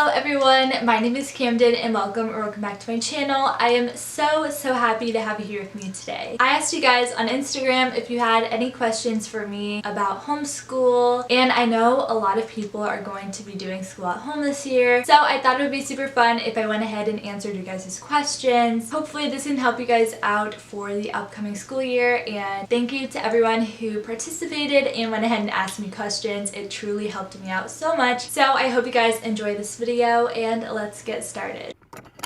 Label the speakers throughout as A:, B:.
A: Hello everyone, my name is Camden and welcome back to my channel. I am so happy to have you here with me today. I asked you guys on Instagram if you had any questions for me about homeschool, and I know a lot of people are going to be doing school at home this year, so I thought it would be super fun if I went ahead and answered you guys' questions. Hopefully this can help you guys out for the upcoming school year, and thank you to everyone who participated and went ahead and asked me questions. It truly helped me out so much. So I hope you guys enjoy this video and let's get started.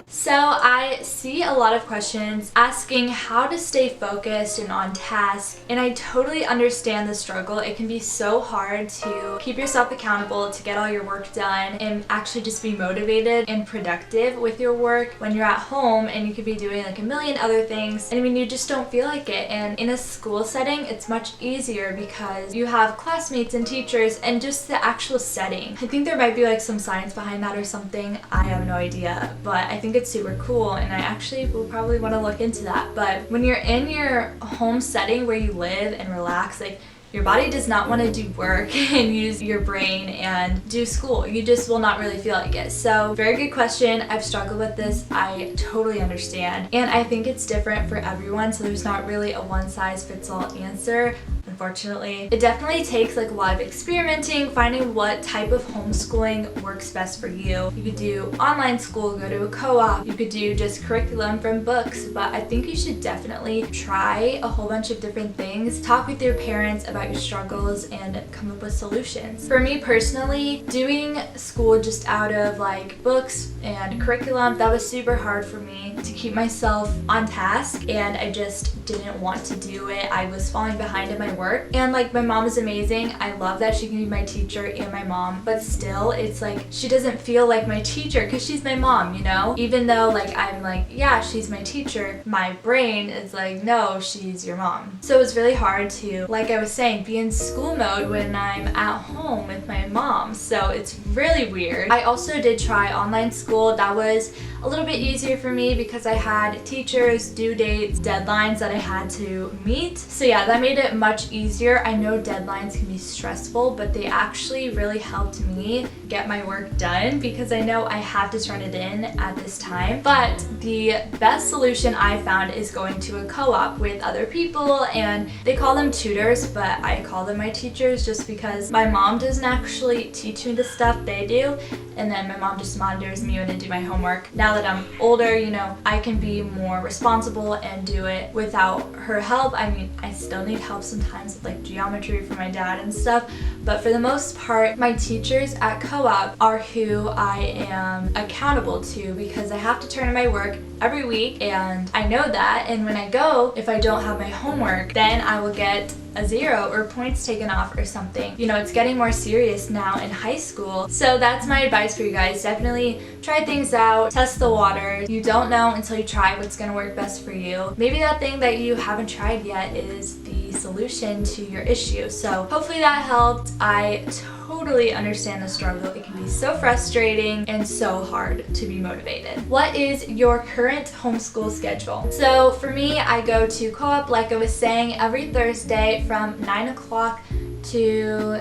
A: So I see a lot of questions asking how to stay focused and on task, and I totally understand the struggle. It can be so hard to keep yourself accountable, to get all your work done, and actually just be motivated and productive with your work when you're at home and you could be doing like a million other things, and I mean you just don't feel like it. And in a school setting it's much easier because you have classmates and teachers and just the actual setting. I think there might be like some science behind that or something, I have no idea, but I think it's super cool and I actually will probably want to look into that. But when you're in your home setting where you live and relax, like your body does not want to do work and use your brain and do school. You just will not really feel like it. So very good question. I've struggled with this. I totally understand. And I think it's different for everyone, so there's not really a one size fits all answer. Unfortunately, it definitely takes like a lot of experimenting, finding what type of homeschooling works best for you. You could do online school, go to a co-op, you could do just curriculum from books, but I think you should definitely try a whole bunch of different things. Talk with your parents about your struggles and come up with solutions. For me personally, doing school just out of like books and curriculum, that was super hard for me to keep myself on task, and I just didn't want to do it. I was falling behind in my work. And like my mom is amazing. I love that she can be my teacher and my mom, but still it's like she doesn't feel like my teacher because she's my mom, you know? Even though like I'm like, yeah, she's my teacher, my brain is like, no, she's your mom. So it's really hard to, like I was saying, be in school mode when I'm at home with my mom. So it's really weird. I also did try online school. That was a little bit easier for me because I had teachers, due dates, deadlines that I had to meet. So yeah, that made it much easier. I know deadlines can be stressful, but they actually really helped me get my work done because I know I have to turn it in at this time. But the best solution I found is going to a co-op with other people, and they call them tutors, but I call them my teachers just because my mom doesn't actually teach me the stuff they do, and then my mom just monitors me when I do my homework. Now that I'm older, you know, I can be more responsible and do it without her help. I mean, I still need help sometimes with like geometry from my dad and stuff, but for the most part, my teachers at co-op are who I am accountable to because I have to turn in my work every week, and I know that, and when I go, if I don't have my homework, then I will get a 0 or points taken off or something. You know, it's getting more serious now in high school. So that's my advice for you guys. Definitely try things out, test the water. You don't know until you try what's gonna work best for you. Maybe that thing that you haven't tried yet is the solution to your issue. So hopefully that helped. I totally understand the struggle. It can be so frustrating and so hard to be motivated. What is your current homeschool schedule? So for me, I go to co-op, like I was saying, every Thursday from 9 o'clock to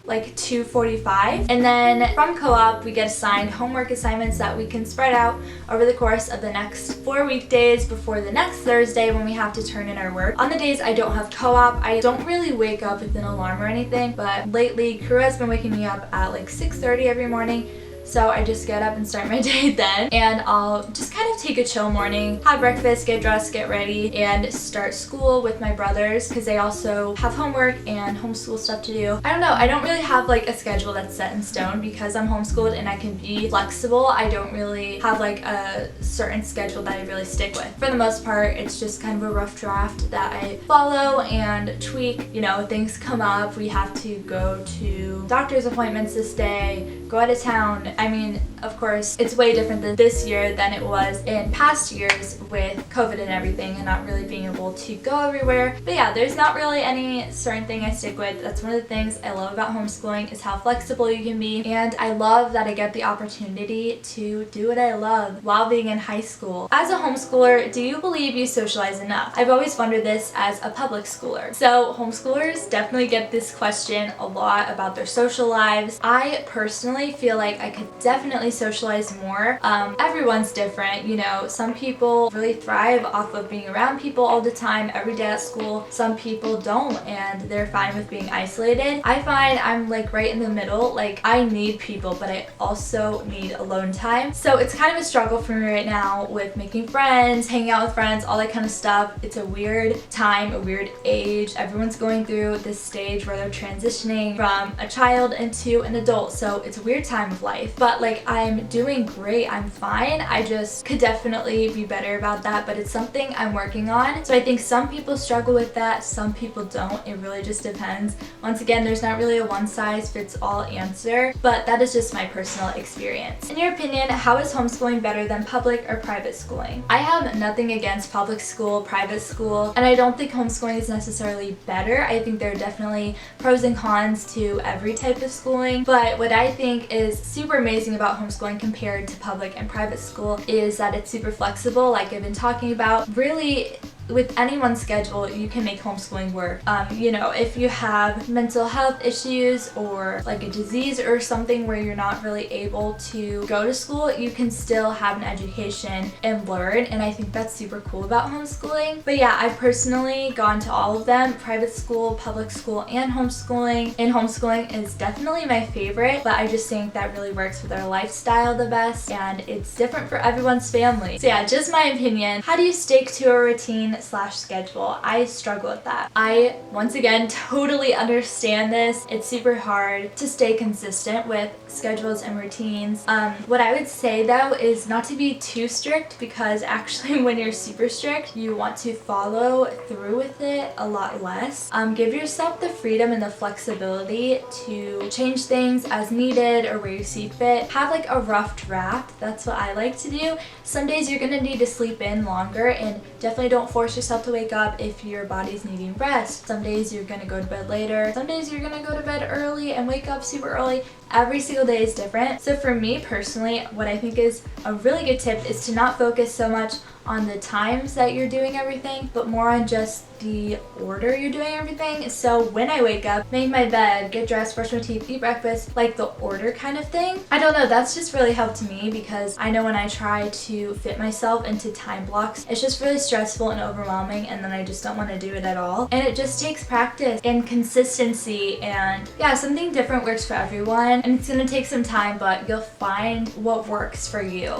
A: like 2:45, and then from co-op we get assigned homework assignments that we can spread out over the course of the next 4 weekdays before the next Thursday when we have to turn in our work. On the days I don't have co-op, I don't really wake up with an alarm or anything, but lately crew has been waking me up at like 6:30 every morning. So I just get up and start my day then, and I'll just kind of take a chill morning, have breakfast, get dressed, get ready, and start school with my brothers because they also have homework and homeschool stuff to do. I don't know, I don't really have like a schedule that's set in stone because I'm homeschooled and I can be flexible. I don't really have like a certain schedule that I really stick with. For the most part, it's just kind of a rough draft that I follow and tweak. You know, things come up, we have to go to doctor's appointments this day, go out of town. I mean, of course, it's way different this year than it was was in past years with COVID and everything and not really being able to go everywhere. But yeah, there's not really any certain thing I stick with. That's one of the things I love about homeschooling is how flexible you can be, and I love that I get the opportunity to do what I love while being in high school. As a homeschooler, do you believe you socialize enough? I've always wondered this as a public schooler. So homeschoolers definitely get this question a lot about their social lives. I personally feel like I could definitely socialize more. Everyone's different, you know, some people really thrive off of being around people all the time, every day at school. Some people don't, and they're fine with being isolated. I find I'm like right in the middle. Like, I need people, but I also need alone time. So it's kind of a struggle for me right now with making friends, hanging out with friends, all that kind of stuff. It's a weird time, a weird age. Everyone's going through this stage where they're transitioning from a child into an adult. So it's a weird time of life, but like, I'm doing great. I'm fine. I just could definitely be better about that, but it's something I'm working on. So I think some people struggle with that, some people don't. It really just depends. Once again, there's not really a one size fits all answer, but that is just my personal experience. In your opinion, how is homeschooling better than public or private schooling? I have nothing against public school, private school, and I don't think homeschooling is necessarily better. I think there are definitely pros and cons to every type of schooling, but what I think is super amazing about homeschooling compared to public and private school is that it's super flexible, like I've been talking about. Really, with anyone's schedule, you can make homeschooling work. You know, if you have mental health issues or like a disease or something where you're not really able to go to school, you can still have an education and learn, and I think that's super cool about homeschooling. But yeah, I've personally gone to all of them, private school, public school, and homeschooling, and homeschooling is definitely my favorite, but I just think that really works with our lifestyle the best, and it's different for everyone's family. So yeah, just my opinion. How do you stick to a routine / schedule? I struggle with that. I, once again, totally understand this. It's super hard to stay consistent with schedules and routines. What I would say though is not to be too strict, because actually when you're super strict, you want to follow through with it a lot less. Give yourself the freedom and the flexibility to change things as needed or where you see fit. Have like a rough draft. That's what I like to do. Some days you're gonna need to sleep in longer, and definitely don't force yourself to wake up if your body's needing rest. Some days you're gonna go to bed later. Some days you're gonna go to bed early and wake up super early. Every single day is different. So for me personally, what I think is a really good tip is to not focus so much on the times that you're doing everything, but more on just the order you're doing everything. So when I wake up, make my bed, get dressed, brush my teeth, eat breakfast, like the order kind of thing. I don't know, that's just really helped me, because I know when I try to fit myself into time blocks, it's just really stressful and overwhelming, and then I just don't want to do it at all. And it just takes practice and consistency, and yeah, something different works for everyone, and it's gonna take some time, but you'll find what works for you.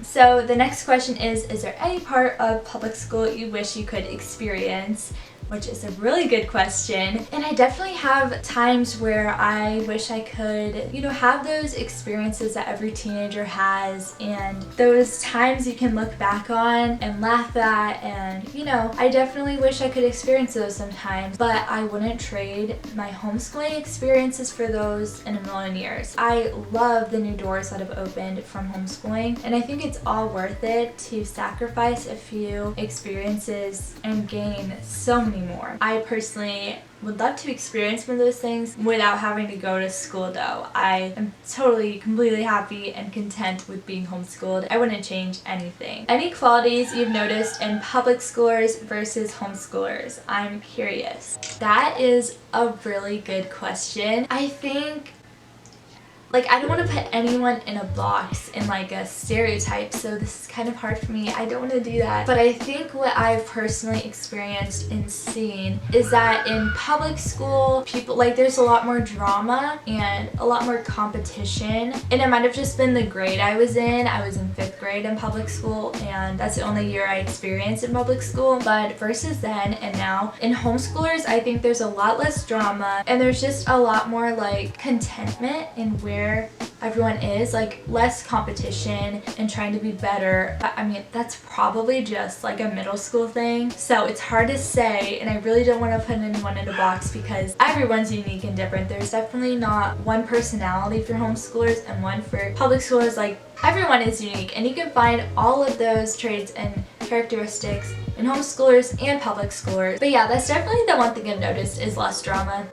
A: So the next question is there any part of public school you wish you could experience? Which is a really good question. And I definitely have times where I wish I could, you know, have those experiences that every teenager has, and those times you can look back on and laugh at, and you know, I definitely wish I could experience those sometimes, but I wouldn't trade my homeschooling experiences for those in a million years. I love the new doors that have opened from homeschooling, and I think it's all worth it to sacrifice a few experiences and gain so many more. I personally would love to experience one of those things without having to go to school though. I am totally, completely happy and content with being homeschooled. I wouldn't change anything. Any qualities you've noticed in public schoolers versus homeschoolers? I'm curious. That is a really good question. I think, like, I don't want to put anyone in a box, in like a stereotype, so this is kind of hard for me. I don't want to do that. But I think what I've personally experienced and seen is that in public school, people, like, there's a lot more drama and a lot more competition. And it might have just been the grade I was in. I was in 5th grade in public school, and that's the only year I experienced in public school. But versus then and now, in homeschoolers, I think there's a lot less drama, and there's just a lot more like contentment in where everyone is, like less competition and trying to be better. But I mean, that's probably just like a middle school thing. So it's hard to say, and I really don't want to put anyone in a box because everyone's unique and different. There's definitely not one personality for homeschoolers and one for public schoolers. Like, everyone is unique, and you can find all of those traits and characteristics in homeschoolers and public schoolers. But yeah, that's definitely the one thing I've noticed is less drama.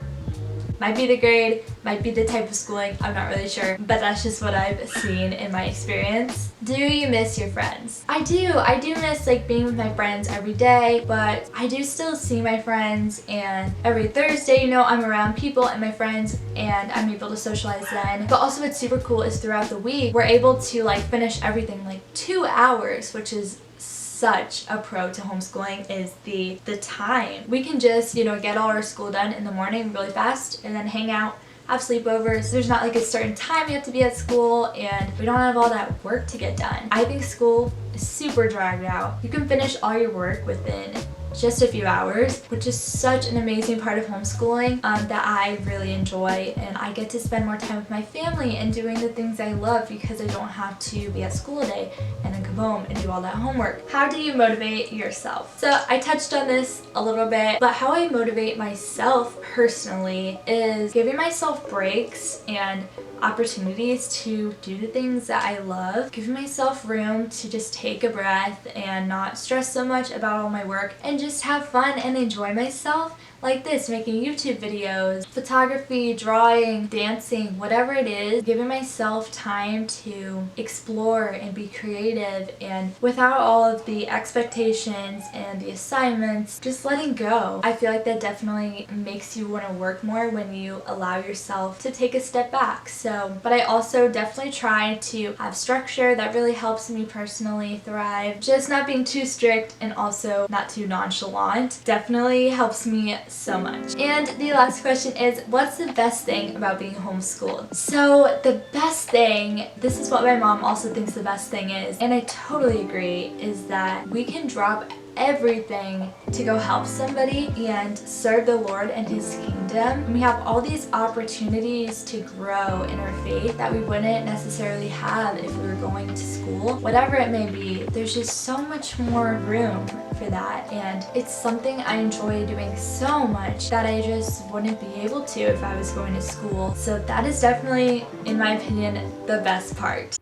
A: Might be the grade, might be the type of schooling, I'm not really sure, but that's just what I've seen in my experience. Do you miss your friends? I do miss like being with my friends every day, but I do still see my friends, and every Thursday, you know, I'm around people and my friends and I'm able to socialize then. But also what's super cool is throughout the week, we're able to like finish everything like 2 hours, which is such a pro to homeschooling, is the time. We can just, you know, get all our school done in the morning really fast and then hang out, have sleepovers. There's not like a certain time you have to be at school, and we don't have all that work to get done. I think school is super dragged out. You can finish all your work within just a few hours, which is such an amazing part of homeschooling that I really enjoy, and I get to spend more time with my family and doing the things I love because I don't have to be at school a day and then come home and do all that homework. How do you motivate yourself? So I touched on this a little bit, but how I motivate myself personally is giving myself breaks and opportunities to do the things that I love, giving myself room to just take a breath and not stress so much about all my work and just have fun and enjoy myself, like this, making YouTube videos, photography, drawing, dancing, whatever it is, giving myself time to explore and be creative, and without all of the expectations and the assignments, just letting go. I feel like that definitely makes you want to work more when you allow yourself to take a step back. But I also definitely try to have structure. That really helps me personally thrive. Just not being too strict and also not too nonchalant definitely helps me so much. And the last question is, what's the best thing about being homeschooled? So the best thing, this is what my mom also thinks the best thing is, and I totally agree, is that we can drop everything to go help somebody and serve the Lord and His kingdom. And we have all these opportunities to grow in our faith that we wouldn't necessarily have if we were going to school. Whatever it may be, there's just so much more room for that, and it's something I enjoy doing so much that I just wouldn't be able to if I was going to school. So that is definitely, in my opinion, the best part.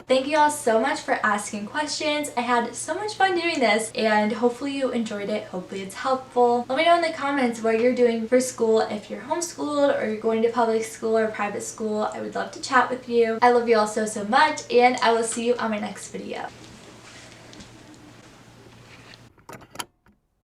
A: Thank you all so much for asking questions. I had so much fun doing this, and hopefully you enjoyed it. Hopefully it's helpful. Let me know in the comments what you're doing for school, if you're homeschooled or you're going to public school or private school. I would love to chat with you. I love you all so much, and I will see you on my next video.